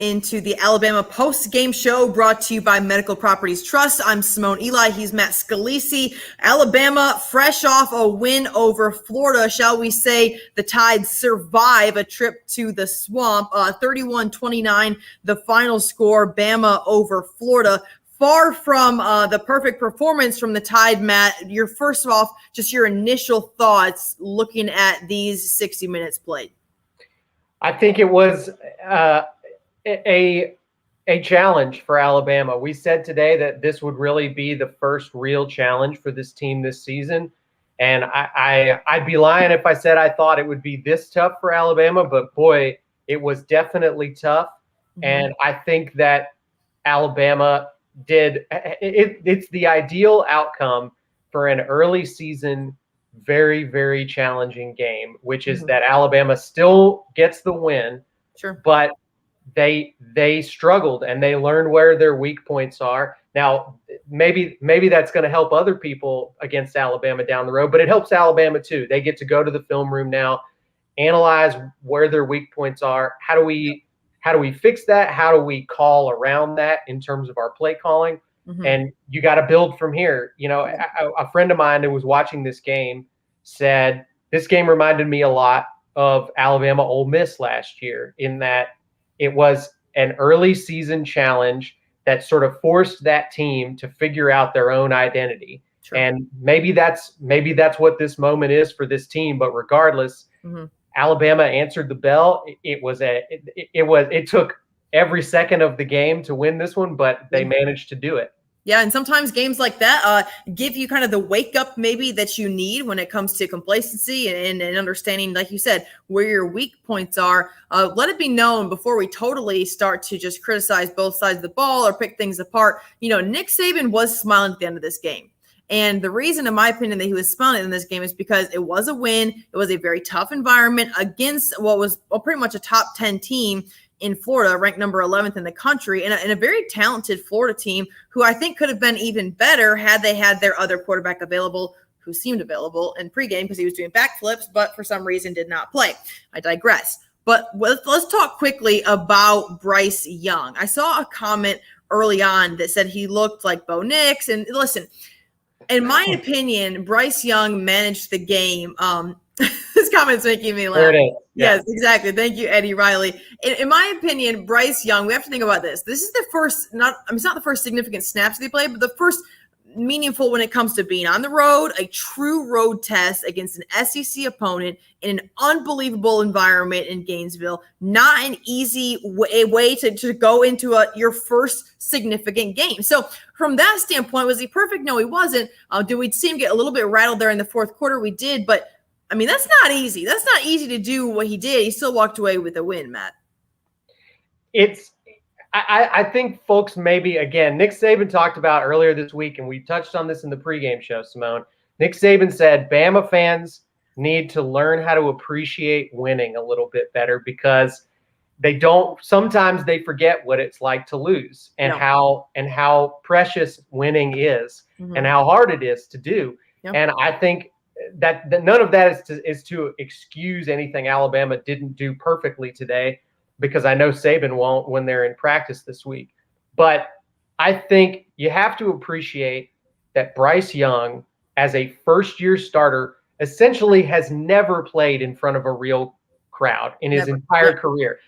into the Alabama post-game show brought to you by Medical Properties Trust. I'm Simone Eli. He's Matt Scalisi. Alabama fresh off a win over Florida. Shall we say the Tide survive a trip to the swamp? 31-29, the final score, Bama over Florida. Far from the perfect performance from the Tide, Matt. First of all, just your initial thoughts looking at these 60 minutes played. I think it was a challenge for Alabama. We said today that this would really be the first real challenge for this team this season. And I'd be lying if I said I thought it would be this tough for Alabama, but boy, it was definitely tough. Mm-hmm. And I think that Alabama did it's the ideal outcome for an early season, very, very challenging game, which is that Alabama still gets the win. Sure. But they struggled and they learned where their weak points are. Now, maybe that's going to help other people against Alabama down the road, but it helps Alabama too. They get to go to the film room now, analyze where their weak points are. How do we fix that? How do we call around that in terms of our play calling? Mm-hmm. And you got to build from here. You know, a friend of mine who was watching this game said this game reminded me a lot of Alabama Ole Miss last year in that it was an early season challenge that sort of forced that team to figure out their own identity. Sure. And maybe that's what this moment is for this team. But regardless, Alabama answered the bell. It took every second of the game to win this one, but they managed to do it. Yeah, and sometimes games like that give you kind of the wake up maybe that you need when it comes to complacency and understanding, like you said, where your weak points are. Let it be known before we totally start to just criticize both sides of the ball or pick things apart. You know, Nick Saban was smiling at the end of this game. And the reason, in my opinion, that he was smiling in this game is because it was a win. It was a very tough environment against what was pretty much a top 10 team in Florida, ranked number 11th in the country, and a very talented Florida team who I think could have been even better had they had their other quarterback available, who seemed available in pregame because he was doing backflips, but for some reason did not play. I digress. But let's talk quickly about Bryce Young. I saw a comment early on that said he looked like Bo Nix. And listen, in my opinion, Bryce Young managed the game. This comment's making me laugh. There it is. Yeah. Yes, exactly. Thank you, Eddie Riley. In my opinion, Bryce Young, we have to think about this. This is the first, it's not the first significant snaps they played, but the first meaningful when it comes to being on the road, a true road test against an SEC opponent in an unbelievable environment in Gainesville. Not an easy way to go into your first significant game. So from that standpoint, was he perfect? No, he wasn't. Did we see him get a little bit rattled there in the fourth quarter? We did, but I mean, that's not easy. That's not easy to do what he did. He still walked away with a win, Matt. I think folks maybe, again, Nick Saban talked about earlier this week, and we touched on this in the pregame show, Simone. Nick Saban said Bama fans need to learn how to appreciate winning a little bit better because sometimes they forget what it's like to lose and how precious winning is and how hard it is to do. Yep. And I think that none of that is to excuse anything Alabama didn't do perfectly today, because I know Saban won't when they're in practice this week. But I think you have to appreciate that Bryce Young, as a first-year starter, essentially has never played in front of a real crowd in his entire career.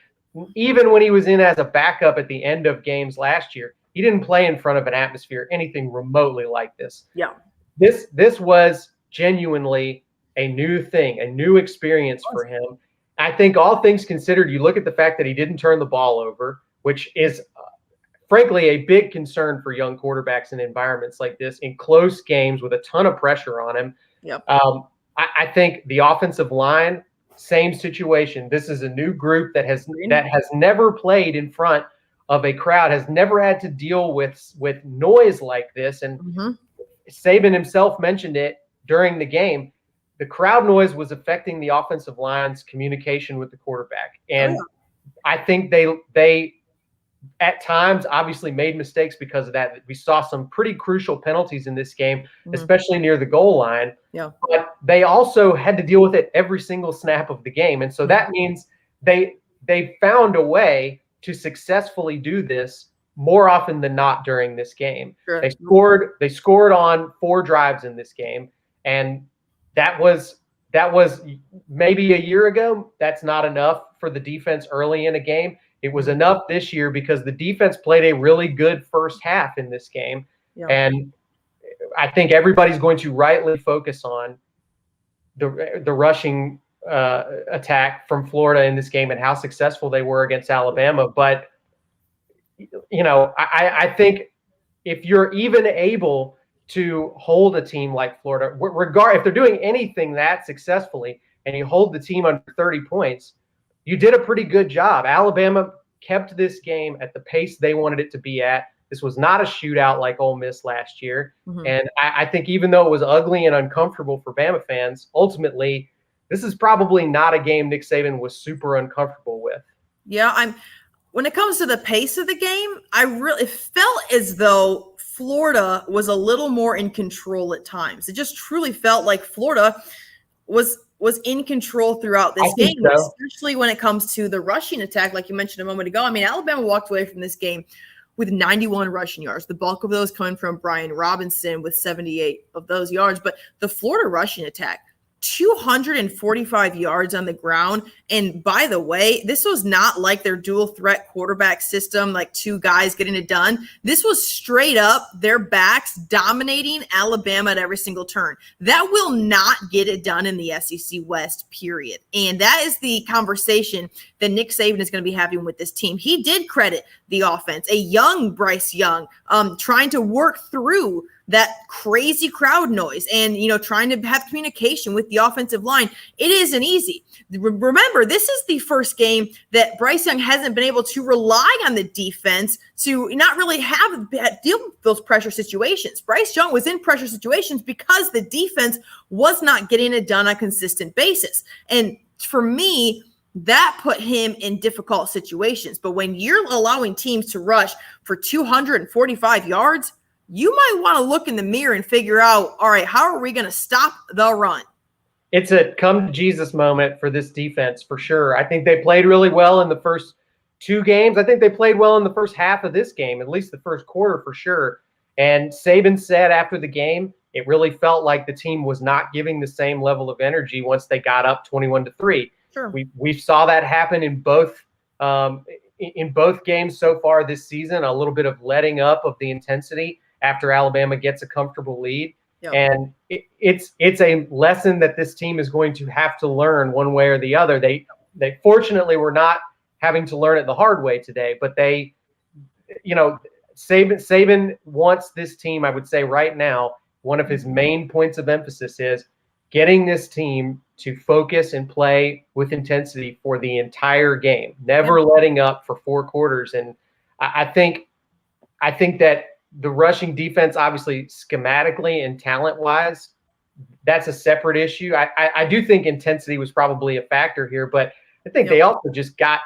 Even when he was in as a backup at the end of games last year, he didn't play in front of an atmosphere anything remotely like this. Yeah. This was genuinely a new thing, a new experience for him. I think all things considered, you look at the fact that he didn't turn the ball over, which is frankly a big concern for young quarterbacks in environments like this, in close games with a ton of pressure on him. Yep. I think the offensive line, same situation. This is a new group that has never played in front of a crowd, has never had to deal with noise like this. And Saban himself mentioned it during the game. The crowd noise was affecting the offensive line's communication with the quarterback. And I think they at times obviously made mistakes because of that. We saw some pretty crucial penalties in this game, especially near the goal line. Yeah. But they also had to deal with it every single snap of the game. And so that means they found a way to successfully do this more often than not during this game. Sure. They scored on 4 drives in this game, and that was maybe a year ago. That's not enough for the defense early in a game. It was enough this year because the defense played a really good first half in this game. Yeah. And I think everybody's going to rightly focus on the rushing attack from Florida in this game and how successful they were against Alabama. But, I think if you're even able to hold a team like Florida, if they're doing anything that successfully and you hold the team under 30 points, you did a pretty good job. Alabama kept this game at the pace they wanted it to be at. This was not a shootout like Ole Miss last year. Mm-hmm. And I think even though it was ugly and uncomfortable for Bama fans, ultimately, this is probably not a game Nick Saban was super uncomfortable with. Yeah, when it comes to the pace of the game, it felt as though Florida was a little more in control at times. It just truly felt like Florida was in control throughout this game, especially when it comes to the rushing attack, like you mentioned a moment ago. I mean, Alabama walked away from this game with 91 rushing yards. The bulk of those coming from Brian Robinson with 78 of those yards. But the Florida rushing attack, 245 yards on the ground. And by the way, this was not like their dual threat quarterback system, like 2 guys getting it done. This was straight up their backs dominating Alabama at every single turn. That will not get it done in the SEC West, period. And that is the conversation that Nick Saban is going to be having with this team. He did credit the offense, a young Bryce Young, trying to work through that crazy crowd noise and, trying to have communication with the offensive line. It isn't easy. Remember, this is the first game that Bryce Young hasn't been able to rely on the defense to not really deal with those pressure situations. Bryce Young was in pressure situations because the defense was not getting it done on a consistent basis. And for me, that put him in difficult situations. But when you're allowing teams to rush for 245 yards, you might want to look in the mirror and figure out, all right, how are we going to stop the run? It's a come to Jesus moment for this defense for sure. I think they played really well in the first 2 games. I think they played well in the first half of this game, at least the first quarter for sure. And Saban said after the game, it really felt like the team was not giving the same level of energy once they got up 21-3. Sure. We saw that happen in both games so far this season, a little bit of letting up of the intensity after Alabama gets a comfortable lead. Yep. And it's a lesson that this team is going to have to learn one way or the other. They fortunately were not having to learn it the hard way today, but Saban wants this team, I would say right now, one of his main points of emphasis is getting this team to focus and play with intensity for the entire game, never letting up for 4 quarters. And I think that the rushing defense, obviously schematically and talent-wise, that's a separate issue. I do think intensity was probably a factor here, but I think they also just got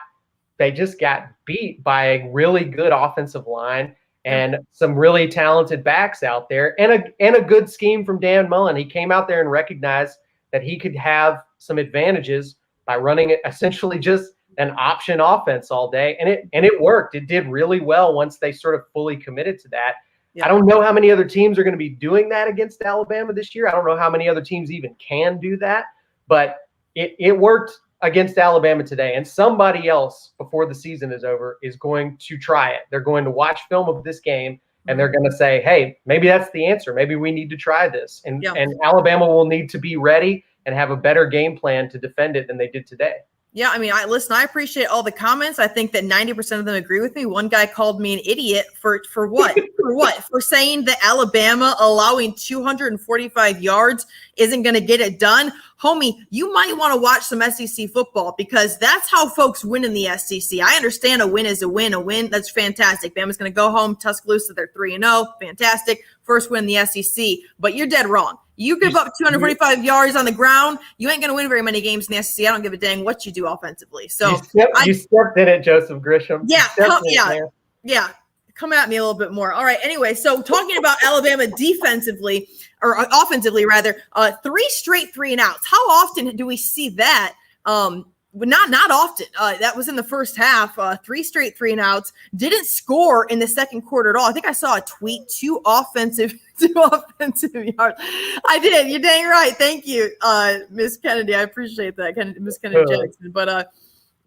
beat by a really good offensive line and some really talented backs out there, and a good scheme from Dan Mullen. He came out there and recognized that he could have some advantages by running it essentially just an option offense all day, and it worked. It did really well once they sort of fully committed to that. Yeah. I don't know how many other teams are going to be doing that against Alabama this year. I don't know how many other teams even can do that, but it worked against Alabama today. And somebody else before the season is over is going to try it. They're going to watch film of this game and they're going to say, hey, maybe that's the answer. Maybe we need to try this. And Alabama will need to be ready and have a better game plan to defend it than they did today. Yeah, I mean, I appreciate all the comments. I think that 90% of them agree with me. One guy called me an idiot for what? For what? For saying that Alabama allowing 245 yards isn't going to get it done. Homie, you might want to watch some SEC football because that's how folks win in the SEC. I understand a win is a win. A win, that's fantastic. Bama's going to go home, Tuscaloosa, they're 3-0. Fantastic. First win in the SEC. But you're dead wrong. You give up 245 yards on the ground, you ain't going to win very many games in the SEC. I don't give a dang what you do offensively. So you stepped in it, Joseph Grisham. Yeah, come at me a little bit more. All right. Anyway, so talking about Alabama defensively or offensively rather, 3 straight 3-and-outs. How often do we see that? not often. That was in the first half. 3 straight 3-and-outs. Didn't score in the second quarter at all. I think I saw a tweet, two offensive yards. I did. You're dang right. Thank you, Miss Kennedy. I appreciate that, Miss Kennedy Jackson. But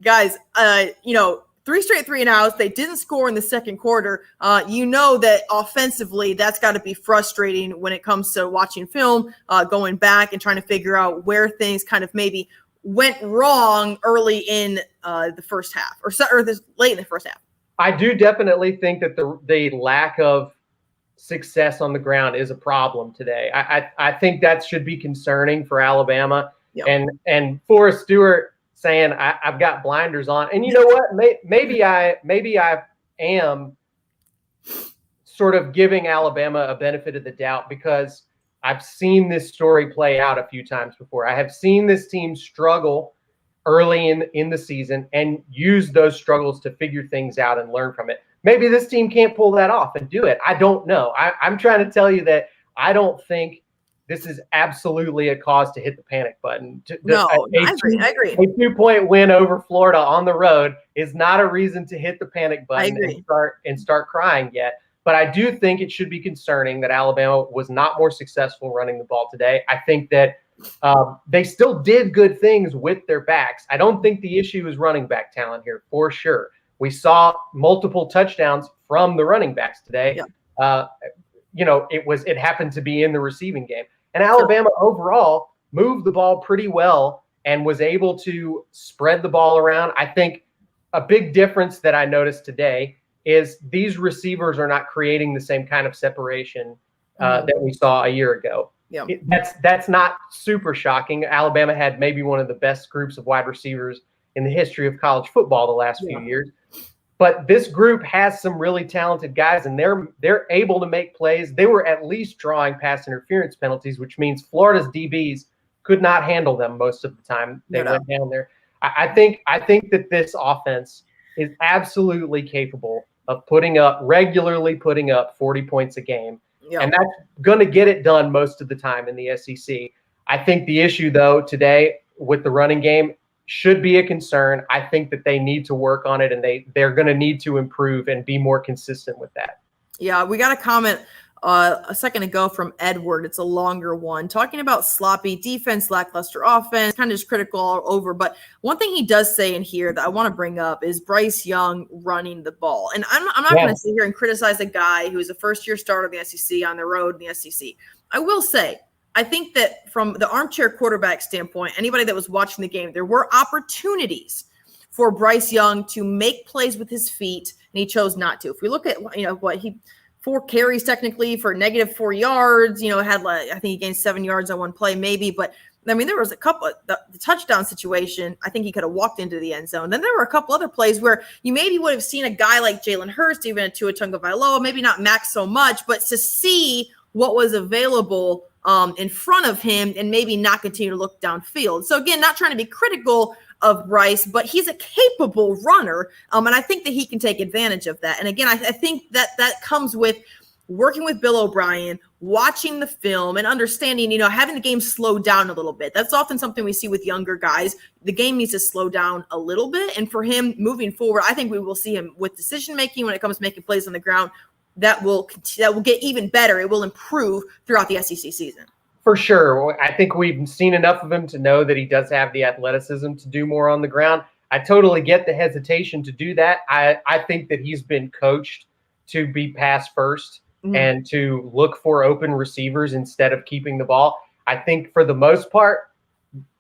guys, 3 straight 3-and-outs. They didn't score in the second quarter. That offensively, that's got to be frustrating when it comes to watching film, going back and trying to figure out where things kind of maybe went wrong early in the first half or late in the first half. I do definitely think that the lack of success on the ground is a problem today. I think that should be concerning for Alabama. Yep. And Forrest Stewart saying I've got blinders on, and you know what? Maybe I am sort of giving Alabama a benefit of the doubt because I've seen this story play out a few times before. I have seen this team struggle early in the season and use those struggles to figure things out and learn from it. Maybe this team can't pull that off and do it. I don't know. I'm trying to tell you that I don't think this is absolutely a cause to hit the panic button. I agree. A 2-point win over Florida on the road is not a reason to hit the panic button and start crying yet. But I do think it should be concerning that Alabama was not more successful running the ball today. I think that they still did good things with their backs. I don't think the issue is running back talent here, for sure. We saw multiple touchdowns from the running backs today. Yeah. It happened to be in the receiving game. And Alabama overall moved the ball pretty well and was able to spread the ball around. I think a big difference that I noticed today is these receivers are not creating the same kind of separation that we saw a year ago. Yeah. That's not super shocking. Alabama had maybe one of the best groups of wide receivers in the history of college football the last few years. But this group has some really talented guys, and they're able to make plays. They were at least drawing pass interference penalties, which means Florida's DBs could not handle them most of the time they went down there. I think that this offense is absolutely capable of regularly putting up 40 points a game. Yeah. And that's going to get it done most of the time in the SEC. I think the issue, though, today with the running game should be a concern. I think that they need to work on it, and they're going to need to improve and be more consistent with that. Yeah, we got a comment a second ago from Edward. It's a longer one talking about sloppy defense, lackluster offense, kind of just critical all over. But one thing he does say in here that I want to bring up is Bryce Young running the ball. And I'm not going to sit here and criticize a guy who is a first-year starter in the SEC on the road in the SEC. I will say, I think that from the armchair quarterback standpoint, anybody that was watching the game, there were opportunities for Bryce Young to make plays with his feet, and he chose not to. If we look at, 4 carries technically for -4 yards, had I think he gained 7 yards on one play maybe, but I mean, there was a couple, the touchdown situation, I think he could have walked into the end zone. Then there were a couple other plays where you maybe would have seen a guy like Jalen Hurts, even a Tua Tagovailoa, maybe not Max so much, but to see what was available in front of him and maybe not continue to look downfield. So again, not trying to be critical of Bryce, but he's a capable runner. And I think that he can take advantage of that. And again, I think that comes with working with Bill O'Brien, watching the film and understanding, having the game slow down a little bit. That's often something we see with younger guys. The game needs to slow down a little bit. And for him moving forward, I think we will see him with decision-making when it comes to making plays on the ground. That will get even better. It will improve throughout the SEC season. For sure. I think we've seen enough of him to know that he does have the athleticism to do more on the ground. I totally get the hesitation to do that. I think that he's been coached to be pass first and to look for open receivers instead of keeping the ball. I think for the most part,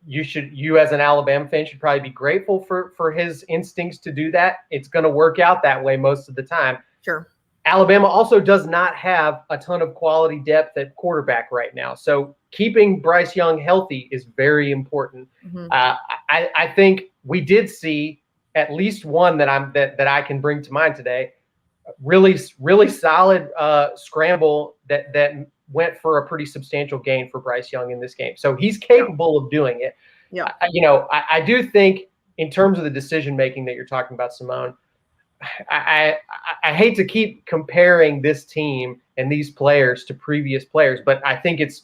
you as an Alabama fan should probably be grateful for his instincts to do that. It's going to work out that way most of the time. Sure. Alabama also does not have a ton of quality depth at quarterback right now. So keeping Bryce Young healthy is very important. I think we did see at least one that I can bring to mind today. Really, really solid scramble that went for a pretty substantial gain for Bryce Young in this game. So he's capable of doing it. Yeah. I do think in terms of the decision-making that you're talking about, Simone, I hate to keep comparing this team and these players to previous players, but I think it's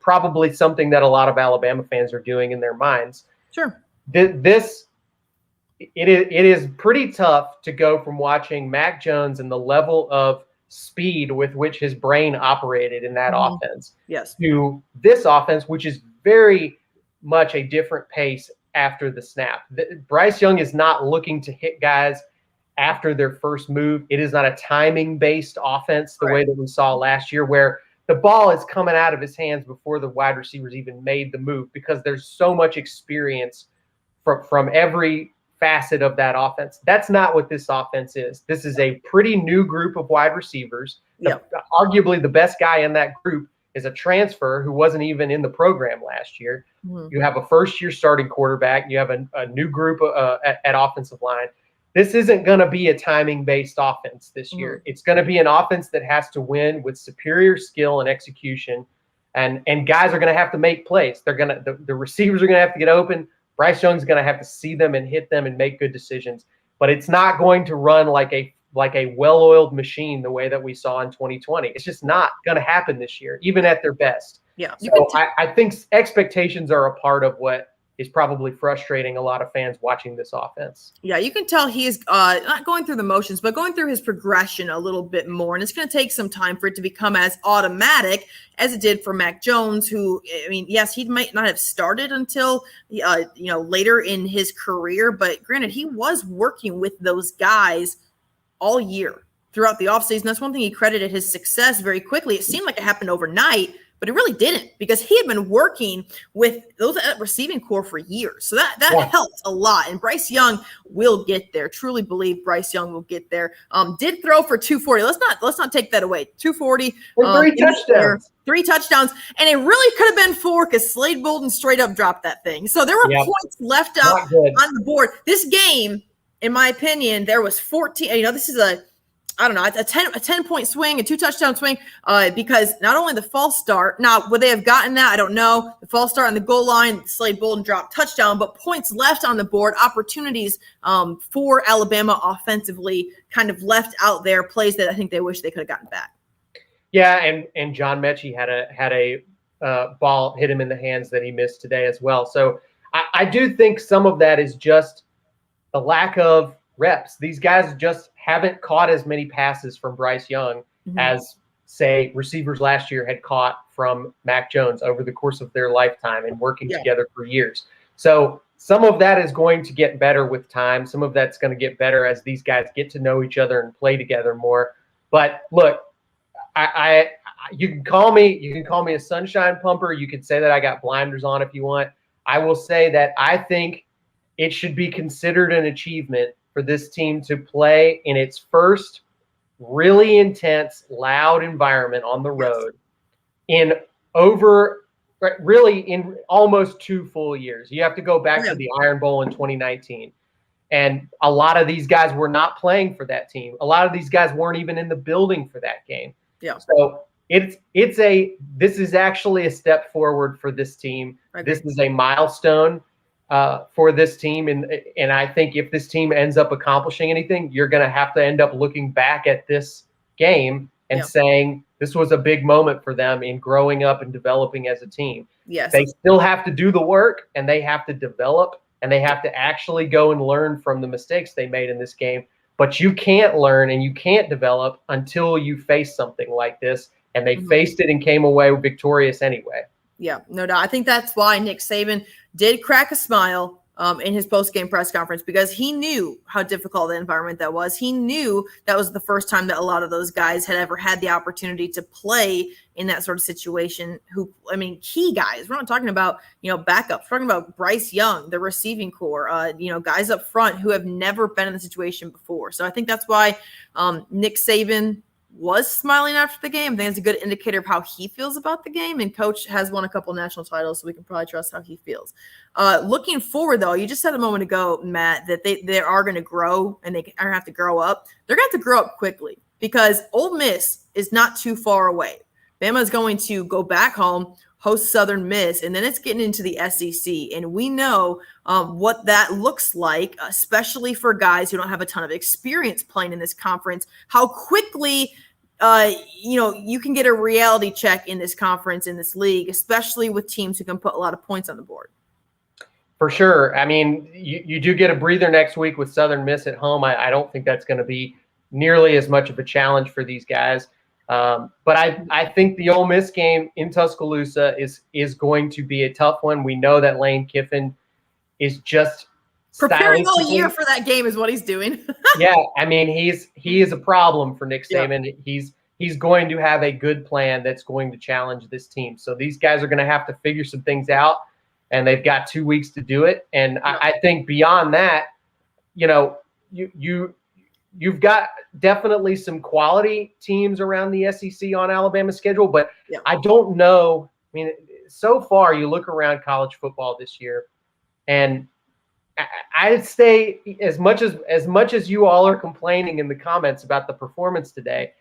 probably something that a lot of Alabama fans are doing in their minds. Sure. This it is pretty tough to go from watching Mac Jones and the level of speed with which his brain operated in that offense Yes. to this offense, which is very much a different pace after the snap. Bryce Young is not looking to hit guys after their first move. It is not a timing-based offense the way that we saw last year, where the ball is coming out of his hands before the wide receivers even made the move, because there's so much experience from every facet of that offense. That's not what this offense is. This is a pretty new group of wide receivers. Arguably the best guy in that group is a transfer who wasn't even in the program last year. You have a first-year starting quarterback. You have a new group at offensive line. This isn't going to be a timing-based offense this year. It's going to be an offense that has to win with superior skill and execution, and guys are going to have to make plays. The receivers are going to have to get open. Bryce Young's going to have to see them and hit them and make good decisions. But it's not going to run like a well-oiled machine the way that we saw in 2020. It's just not going to happen this year, even at their best. Yeah. So I think expectations are a part of what is probably frustrating a lot of fans watching this offense. Yeah, you can tell he's not going through the motions, but going through his progression a little bit more. And it's going to take some time for it to become as automatic as it did for Mac Jones, who, I mean, yes, he might not have started until, later in his career. But granted, he was working with those guys all year throughout the offseason. That's one thing he credited his success very quickly. It seemed like it happened overnight, but it really didn't, because he had been working with those receiving core for years. So that helped a lot. And Bryce Young will get there. Truly believe Bryce Young will get there. Did throw for 240. Let's not take that away. 240. Three touchdowns. 3 touchdowns. And it really could have been 4, because Slade Bolden straight up dropped that thing. So there were points left out on the board. This game, in my opinion, there was 14. This is a 10-point swing, a 2-touchdown swing, because not only the false start, now would they have gotten that? I don't know. The false start on the goal line, Slade Bolden dropped touchdown, but points left on the board, opportunities for Alabama offensively kind of left out there, plays that I think they wish they could have gotten back. Yeah, and John Mechie had a ball hit him in the hands that he missed today as well. So I do think some of that is just the lack of reps. These guys just haven't caught as many passes from Bryce Young as, say, receivers last year had caught from Mac Jones over the course of their lifetime and working together for years. So some of that is going to get better with time. Some of that's going to get better as these guys get to know each other and play together more. But look, you can call me a sunshine pumper. You could say that I got blinders on if you want. I will say that I think it should be considered an achievement for this team to play in its first really intense, loud environment on the road in almost 2 full years. You have to go back to the Iron Bowl in 2019. And a lot of these guys were not playing for that team. A lot of these guys weren't even in the building for that game. Yeah. So this is actually a step forward for this team. This is a milestone for this team. And I think if this team ends up accomplishing anything, you're going to have to end up looking back at this game and saying this was a big moment for them in growing up and developing as a team. Yes. They still have to do the work, and they have to develop, and they have to actually go and learn from the mistakes they made in this game. But you can't learn and you can't develop until you face something like this. And they faced it and came away victorious anyway. Yeah, no doubt. I think that's why Nick Saban did crack a smile in his post-game press conference, because he knew how difficult the environment that was. He knew that was the first time that a lot of those guys had ever had the opportunity to play in that sort of situation. Key guys. We're not talking about, backups. We're talking about Bryce Young, the receiving core, guys up front who have never been in the situation before. So I think that's why Nick Saban was smiling after the game. I think it's a good indicator of how he feels about the game. And Coach has won a couple national titles, so we can probably trust how he feels. Looking forward, though, you just said a moment ago, Matt, that they are going to grow and they are going to have to grow up. They're going to have to grow up quickly, because Ole Miss is not too far away. Bama is going to go back home, host Southern Miss, and then it's getting into the SEC. And we know what that looks like, especially for guys who don't have a ton of experience playing in this conference, how quickly you can get a reality check in this conference, in this league, especially with teams who can put a lot of points on the board. For sure. I mean, you do get a breather next week with Southern Miss at home. I don't think that's going to be nearly as much of a challenge for these guys. But I think the Ole Miss game in Tuscaloosa is going to be a tough one. We know that Lane Kiffin is just Preparing all year for that game is what he's doing. Yeah, I mean, he is a problem for Nick Saban. Yeah. He's going to have a good plan that's going to challenge this team. So these guys are going to have to figure some things out, and they've got 2 weeks to do it. And I think beyond that, you've got definitely some quality teams around the SEC on Alabama's schedule, but I don't know. I mean, so far you look around college football this year, and I'd say as much as you all are complaining in the comments about the performance today,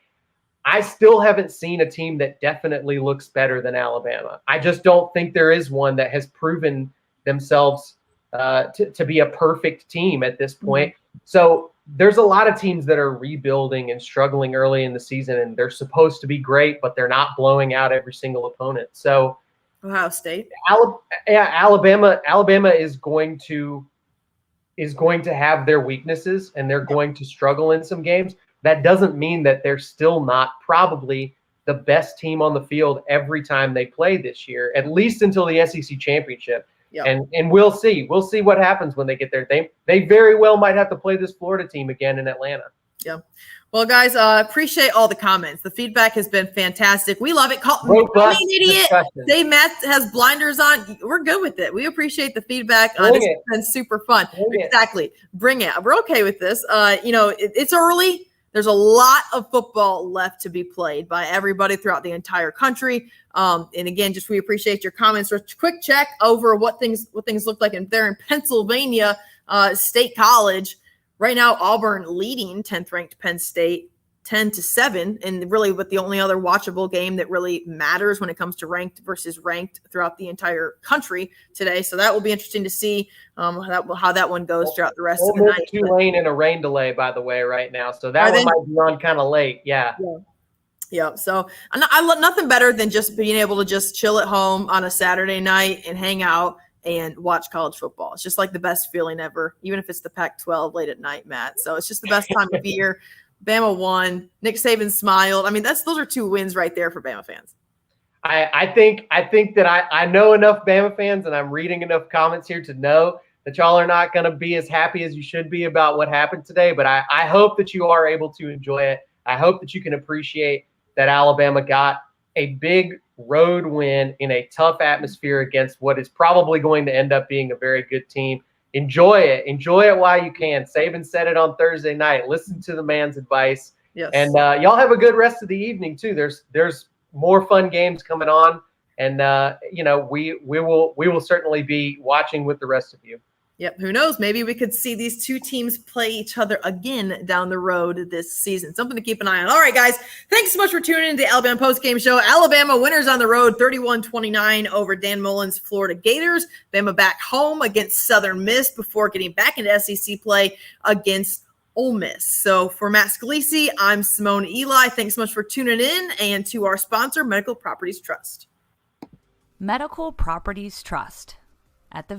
I still haven't seen a team that definitely looks better than Alabama. I just don't think there is one that has proven themselves to be a perfect team at this point. So there's a lot of teams that are rebuilding and struggling early in the season, and they're supposed to be great, but they're not blowing out every single opponent. So Ohio State, Alabama is going to have their weaknesses, and they're going to struggle in some games. That doesn't mean that they're still not probably the best team on the field every time they play this year, at least until the SEC championship. Yep. And we'll see. We'll see what happens when they get there. They very well might have to play this Florida team again in Atlanta. Yeah. Well, guys, appreciate all the comments. The feedback has been fantastic. We love it. Call me an idiot. Say Matt has blinders on. We're good with it. We appreciate the feedback. This has been super fun. Exactly. Bring it. We're okay with this. It's early. There's a lot of football left to be played by everybody throughout the entire country. And again, we appreciate your comments. Just a quick check over what things look like there in Pennsylvania State College. Right now, Auburn leading 10th ranked Penn State 10-7, and really with the only other watchable game that really matters when it comes to ranked versus ranked throughout the entire country today. So that will be interesting to see how that one goes throughout the rest of the night. Tulane in a rain delay, by the way, right now. So that one might be on kind of late. Yeah. So I love nothing better than just being able to just chill at home on a Saturday night and hang out and watch college football. It's just like the best feeling ever, even if it's the Pac-12 late at night, Matt. So it's just the best time of year. Bama won. Nick Saban smiled. I mean, those are 2 wins right there for Bama fans. I think that I know enough Bama fans, and I'm reading enough comments here to know that y'all are not going to be as happy as you should be about what happened today. But I hope that you are able to enjoy it. I hope that you can appreciate that Alabama got a big road win in a tough atmosphere against what is probably going to end up being a very good team. Enjoy it. Enjoy it while you can. Saban said it on Thursday night. Listen to the man's advice. Yes. And y'all have a good rest of the evening too. There's more fun games coming on, and we will certainly be watching with the rest of you. Yep. Who knows? Maybe we could see these 2 teams play each other again down the road this season. Something to keep an eye on. All right, guys. Thanks so much for tuning in to the Alabama Postgame Show. Alabama winners on the road, 31-29 over Dan Mullen's Florida Gators. Bama back home against Southern Miss before getting back into SEC play against Ole Miss. So for Matt Scalisi, I'm Simone Eli. Thanks so much for tuning in, and to our sponsor, Medical Properties Trust. Medical Properties Trust. At the